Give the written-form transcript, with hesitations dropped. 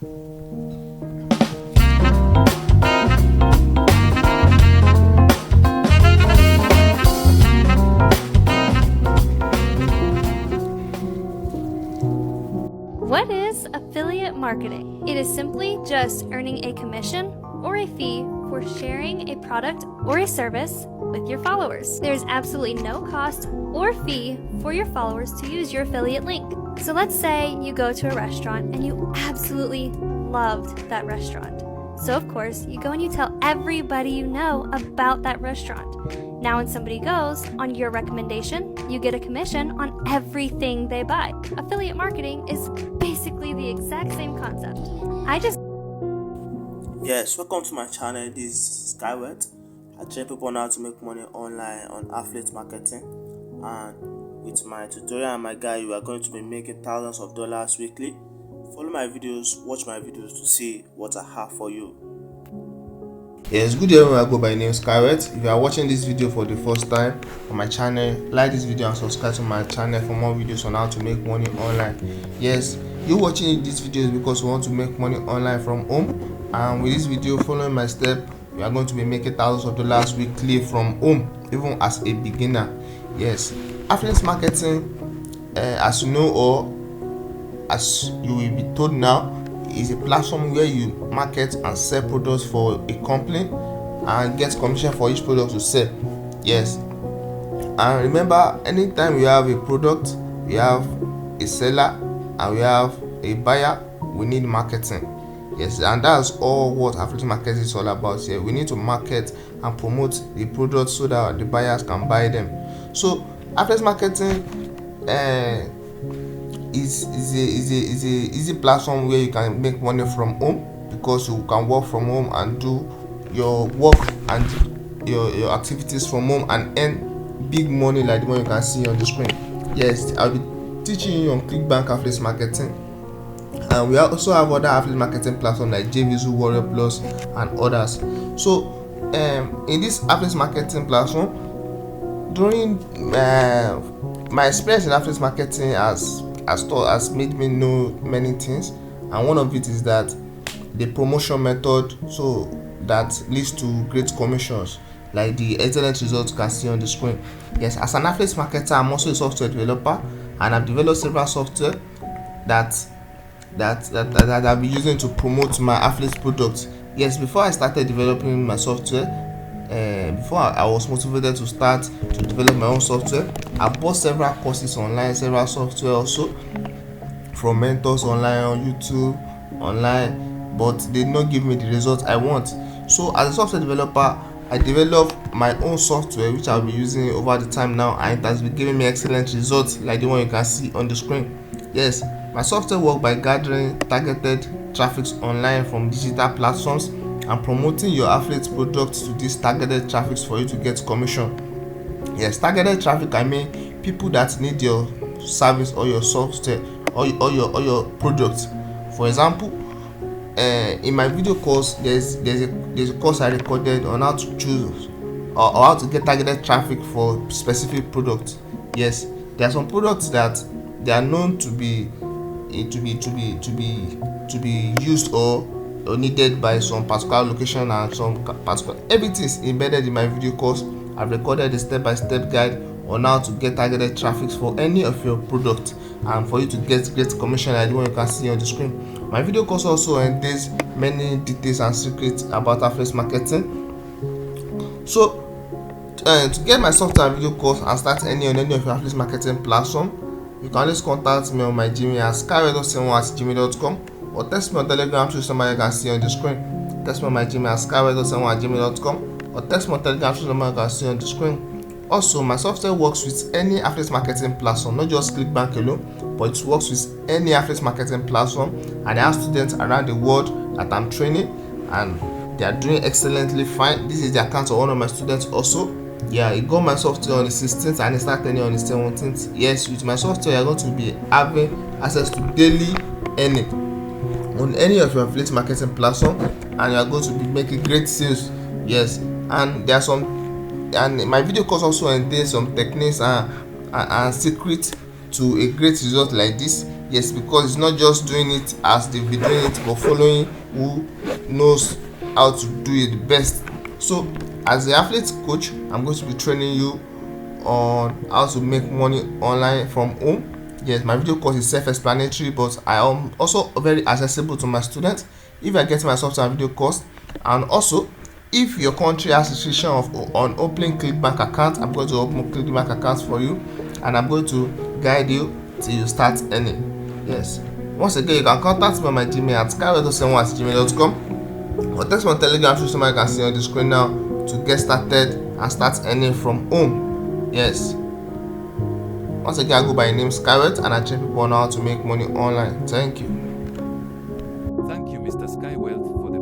What is affiliate marketing? It is simply just earning a commission or a fee for sharing a product or a service with your followers. There's absolutely no cost or fee for your followers to use your affiliate link. So let's say you go to a restaurant and you absolutely loved that restaurant. So of course, you go and you tell everybody you know about that restaurant. Now when somebody goes on your recommendation, you get a commission on everything they buy. Affiliate marketing is basically the exact same concept. Yes, welcome to my channel. This is Skyward. I train people on how to make money online on affiliate marketing, and with my tutorial and my guide, you are going to be making thousands of dollars weekly. Follow my videos, watch my videos to see what I have for you. Yes, good day everyone. I go by name Skyward. If you are watching this video for the first time on my channel, like this video and subscribe to my channel for more videos on how to make money online. Yes, you watching this video is because you want to make money online from home, and with this video following my step, you are going to be making thousands of dollars weekly from home, even as a beginner. Yes, affiliate marketing, as you know or as you will be told now, is a platform where you market and sell products for a company and get commission for each product you sell. Yes, and remember, anytime we have a product, we have a seller and we have a buyer, we need marketing. Yes, and that's all what affiliate marketing is all about. Here we need to market and promote the products so that the buyers can buy them. So affiliate marketing is a easy platform where you can make money from home, because you can work from home and do your work and your activities from home and earn big money like the one you can see on the screen. Yes, I'll be teaching you on ClickBank affiliate marketing, and we also have other affiliate marketing platforms like JVZoo, Warrior Plus and others. So in this affiliate marketing platform, during my experience in affiliate marketing has made me know many things, and one of it is that the promotion method, so that leads to great commissions like the excellent results you can see on the screen. Yes, as an affiliate marketer, I'm also a software developer, and I've developed several software that I'll be using to promote my affiliate products. Yes, before I started developing my software, before I was motivated to start to develop my own software, I bought several courses online, several software also from mentors online, on YouTube, online, but they did not give me the results I want. So as a software developer, I developed my own software which I'll be using over the time now, and it has been giving me excellent results like the one you can see on the screen. Yes, my software works by gathering targeted traffic online from digital platforms and promoting your affiliate products to these targeted traffic for you to get commission. Yes, targeted traffic, I mean people that need your service or your software or your product. For example, in my video course, there's a course I recorded on how to choose or how to get targeted traffic for specific products. Yes, there are some products that they are known to be used or needed by some particular location and some particular. Everything is embedded in my video course. I've recorded a step-by-step guide on how to get targeted traffic for any of your products and for you to get great commission like the one you can see on the screen. My video course also entails many details and secrets about affiliate marketing. So to get my software and video course and start any of your affiliate marketing platform, you can always contact me on my Gmail at skyward.71@gmail.com, or text me on Telegram through somebody you can see on the screen. Text me on my Gmail at skyward.71@gmail.com, or text me on Telegram through somebody you can see on the screen. Also, my software works with any affiliate marketing platform, not just ClickBank alone, but it works with any affiliate marketing platform, and I have students around the world that I'm training, and they are doing excellently fine. This is the account of one of my students also. Yeah, he got my software on the 16th and he started on the 17th. Yes, with my software, you're going to be having access to daily earning on any of your affiliate marketing platform, and you are going to be making great sales. Yes, and there are some, and my video course also entails some techniques and secrets to a great result like this. Yes, because it's not just doing it as they've been doing it, but following who knows how to do it the best. So as the affiliate coach, I'm going to be training you on how to make money online from home. Yes, my video course is self-explanatory, but I am also very accessible to my students if I get my software and video course. And also, if your country has restriction on opening ClickBank account, I'm going to open ClickBank accounts for you, and I'm going to guide you till you start earning. Yes, once again, you can contact me on my Gmail at skywell71@gmail.com, or text me on Telegram through somebody you can see on the screen now to get started and start earning from home. Yes, once again, I go by the name Skywell, and I train people on how to make money online. Thank you. Thank you, Mr. Skywell, for the